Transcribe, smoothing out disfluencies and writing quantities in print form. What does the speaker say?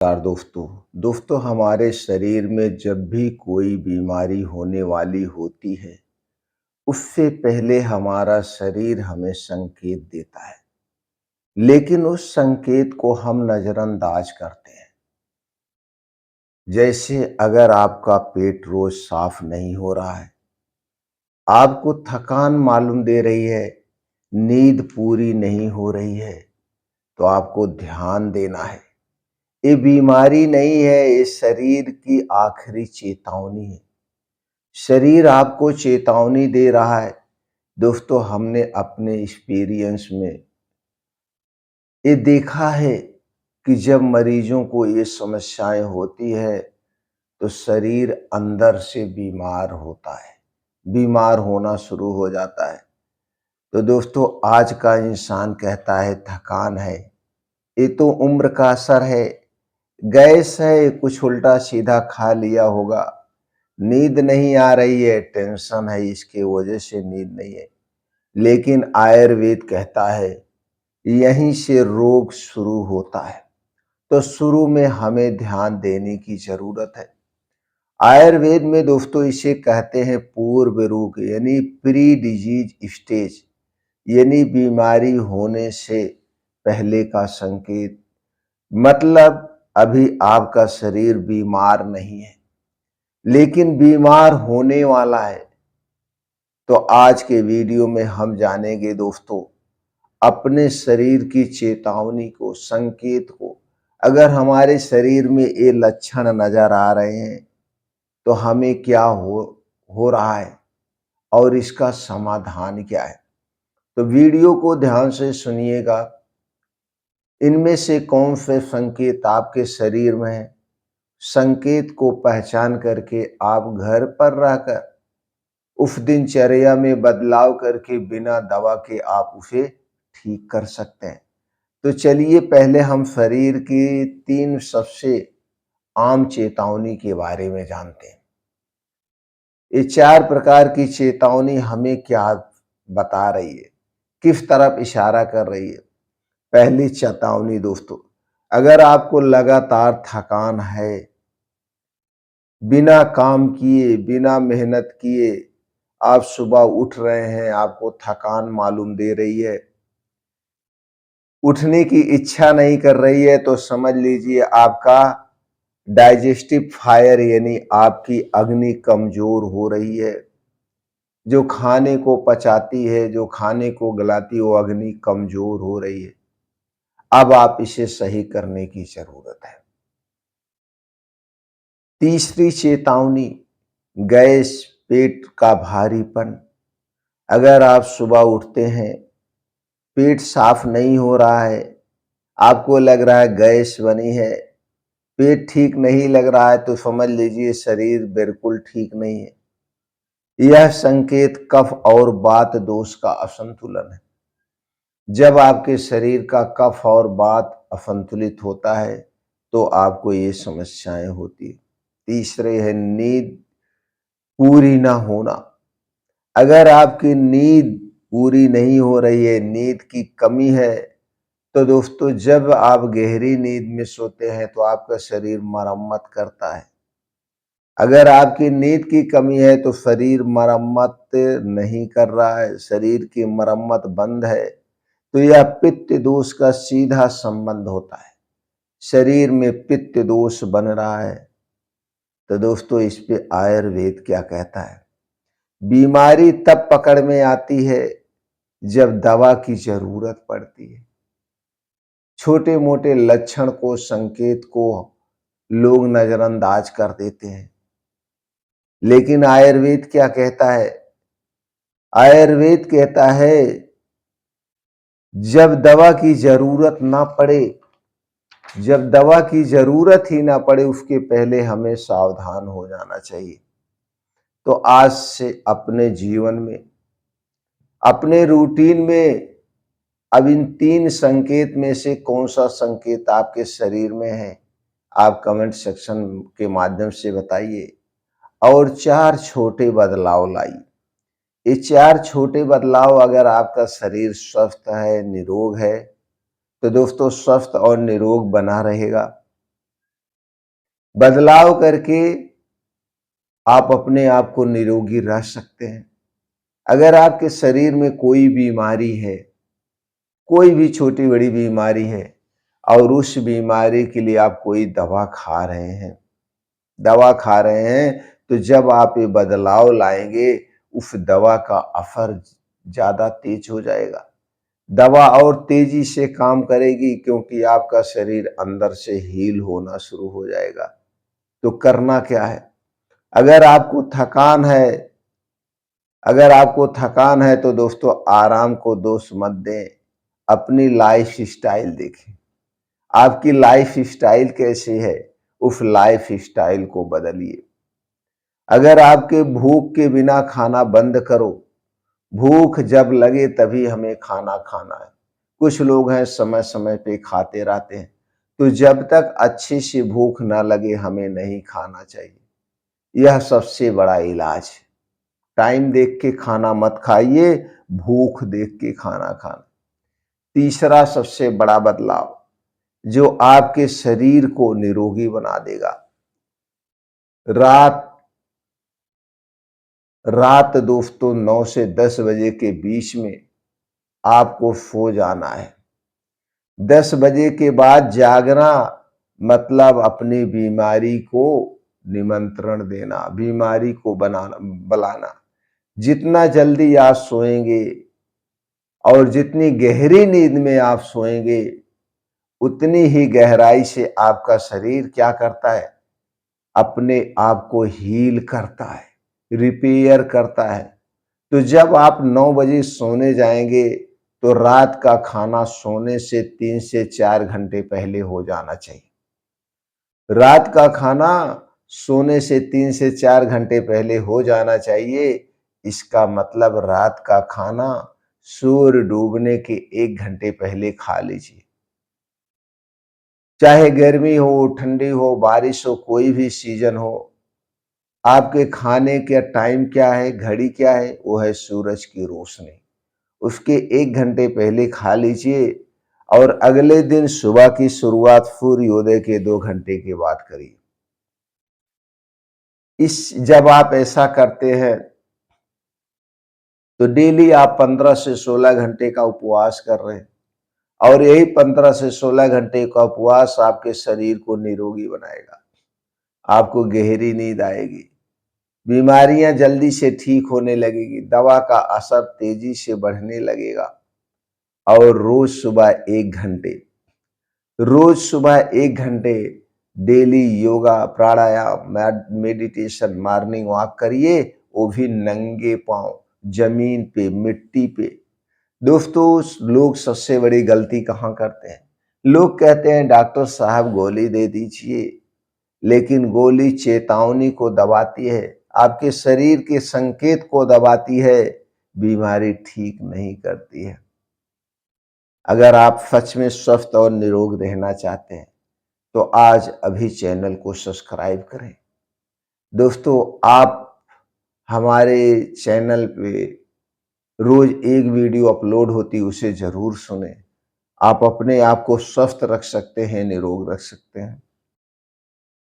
नमस्कार दोस्तों हमारे शरीर में जब भी कोई बीमारी होने वाली होती है उससे पहले हमारा शरीर हमें संकेत देता है। लेकिन उस संकेत को हम नजरअंदाज करते हैं। जैसे अगर आपका पेट रोज साफ नहीं हो रहा है, आपको थकान मालूम दे रही है, नींद पूरी नहीं हो रही है, तो आपको ध्यान देना है। ये बीमारी नहीं है, ये शरीर की आखिरी चेतावनी है। शरीर आपको चेतावनी दे रहा है। दोस्तों हमने अपने एक्सपीरियंस में ये देखा है कि जब मरीजों को ये समस्याएं होती है तो शरीर अंदर से बीमार होता है, बीमार होना शुरू हो जाता है। तो दोस्तों आज का इंसान कहता है थकान है, ये तो उम्र का असर है, गैस है, कुछ उल्टा सीधा खा लिया होगा, नींद नहीं आ रही है, टेंशन है, इसके वजह से नींद नहीं है। लेकिन आयुर्वेद कहता है यहीं से रोग शुरू होता है। तो शुरू में हमें ध्यान देने की जरूरत है। आयुर्वेद में दोस्तों इसे कहते हैं पूर्व रोग यानी प्री डिजीज स्टेज, यानी बीमारी होने से पहले का संकेत। मतलब अभी आपका शरीर बीमार नहीं है लेकिन बीमार होने वाला है। तो आज के वीडियो में हम जानेंगे दोस्तों अपने शरीर की चेतावनी को, संकेत को। अगर हमारे शरीर में ये लक्षण नजर आ रहे हैं तो हमें क्या हो रहा है और इसका समाधान क्या है। तो वीडियो को ध्यान से सुनिएगा। इनमें से कौन से संकेत आपके शरीर में है, संकेत को पहचान करके आप घर पर रहकर उस दिनचर्या में बदलाव करके बिना दवा के आप उसे ठीक कर सकते हैं। तो चलिए पहले हम शरीर की 3 सबसे आम चेतावनी के बारे में जानते हैं। ये 4 प्रकार की चेतावनी हमें क्या बता रही है, किस तरफ इशारा कर रही है। पहली चेतावनी दोस्तों, अगर आपको लगातार थकान है, बिना काम किए, बिना मेहनत किए आप सुबह उठ रहे हैं, आपको थकान मालूम दे रही है, उठने की इच्छा नहीं कर रही है, तो समझ लीजिए आपका डाइजेस्टिव फायर यानी आपकी अग्नि कमजोर हो रही है। जो खाने को पचाती है, जो खाने को गलाती है, वो अग्नि कमजोर हो रही है। अब आप इसे सही करने की जरूरत है। तीसरी चेतावनी, गैस, पेट का भारीपन। अगर आप सुबह उठते हैं, पेट साफ नहीं हो रहा है, आपको लग रहा है गैस बनी है, पेट ठीक नहीं लग रहा है, तो समझ लीजिए शरीर बिल्कुल ठीक नहीं है। यह संकेत कफ और वात दोष का असंतुलन है। जब आपके शरीर का कफ और वात असंतुलित होता है तो आपको ये समस्याएं होती है। तीसरे है नींद पूरी ना होना। अगर आपकी नींद पूरी नहीं हो रही है, नींद की कमी है, तो दोस्तों जब आप गहरी नींद में सोते हैं तो आपका शरीर मरम्मत करता है। अगर आपकी नींद की कमी है तो शरीर मरम्मत नहीं कर रहा है, शरीर की मरम्मत बंद है, तो यह पित्त दोष का सीधा संबंध होता है। शरीर में पित्त दोष बन रहा है। तो दोस्तों इस पे आयुर्वेद क्या कहता है, बीमारी तब पकड़ में आती है जब दवा की जरूरत पड़ती है। छोटे मोटे लक्षण को, संकेत को लोग नजरअंदाज कर देते हैं। लेकिन आयुर्वेद क्या कहता है, आयुर्वेद कहता है जब दवा की जरूरत ना पड़े, जब दवा की जरूरत ही ना पड़े उसके पहले हमें सावधान हो जाना चाहिए। तो आज से अपने जीवन में, अपने रूटीन में अब इन 3 संकेत में से कौन सा संकेत आपके शरीर में है, आप कमेंट सेक्शन के माध्यम से बताइए और 4 छोटे बदलाव लाइए। ये 4 छोटे बदलाव, अगर आपका शरीर स्वस्थ है, निरोग है, तो दोस्तों स्वस्थ और निरोग बना रहेगा। बदलाव करके आप अपने आप को निरोगी रख सकते हैं। अगर आपके शरीर में कोई बीमारी है, कोई भी छोटी बड़ी बीमारी है और उस बीमारी के लिए आप कोई दवा खा रहे हैं, तो जब आप ये बदलाव लाएंगे उस दवा का असर ज्यादा तेज हो जाएगा। दवा और तेजी से काम करेगी क्योंकि आपका शरीर अंदर से हील होना शुरू हो जाएगा। तो करना क्या है? अगर आपको थकान है तो दोस्तों आराम को दोष मत दें, अपनी लाइफ स्टाइल देखें। आपकी लाइफ स्टाइल कैसी है, उस लाइफ स्टाइल को बदलिए। अगर आपके भूख के बिना खाना बंद करो, भूख जब लगे तभी हमें खाना खाना है। कुछ लोग हैं समय समय पे खाते रहते हैं, तो जब तक अच्छी सी भूख ना लगे हमें नहीं खाना चाहिए। यह सबसे बड़ा इलाज है। टाइम देख के खाना मत खाइए, भूख देख के खाना खाना। तीसरा सबसे बड़ा बदलाव जो आपके शरीर को निरोगी बना देगा, रात रात दोस्तों 9 से 10 बजे के बीच में आपको सो जाना है। 10 बजे के बाद जागना मतलब अपनी बीमारी को निमंत्रण देना, बीमारी को बुलाना। जितना जल्दी आप सोएंगे और जितनी गहरी नींद में आप सोएंगे, उतनी ही गहराई से आपका शरीर क्या करता है, अपने आप को हील करता है, रिपेयर करता है। तो जब आप 9 बजे सोने जाएंगे तो रात का खाना सोने से 3 से 4 घंटे पहले हो जाना चाहिए। रात का खाना सोने से 3 से 4 घंटे पहले हो जाना चाहिए। इसका मतलब रात का खाना सूर्य डूबने के 1 घंटे पहले खा लीजिए। चाहे गर्मी हो, ठंडी हो, बारिश हो, कोई भी सीजन हो, आपके खाने का टाइम क्या है, घड़ी क्या है? वो है सूरज की रोशनी। उसके 1 घंटे पहले खा लीजिए और अगले दिन सुबह की शुरुआत सूर्योदय के 2 घंटे के बाद करिए। जब आप ऐसा करते हैं तो डेली आप 15 से 16 घंटे का उपवास कर रहे हैं और यही 15 से 16 घंटे का उपवास आपके शरीर को निरोगी बनाएगा। आपको गहरी नींद आएगी, बीमारियां जल्दी से ठीक होने लगेगी, दवा का असर तेजी से बढ़ने लगेगा। और रोज सुबह 1 घंटे डेली योगा, प्राणायाम, मेडिटेशन, मॉर्निंग वॉक करिए, वो भी नंगे पांव, जमीन पे, मिट्टी पे। दोस्तों लोग सबसे बड़ी गलती कहाँ करते हैं? लोग कहते हैं डॉक्टर साहब गोली दे दीजिए, लेकिन गोली चेतावनी को दबाती है, आपके शरीर के संकेत को दबाती है, बीमारी ठीक नहीं करती है। अगर आप सच में स्वस्थ और निरोग रहना चाहते हैं तो आज अभी चैनल को सब्सक्राइब करें। दोस्तों आप हमारे चैनल पे रोज एक वीडियो अपलोड होती, उसे जरूर सुनें। आप अपने आप को स्वस्थ रख सकते हैं, निरोग रख सकते हैं।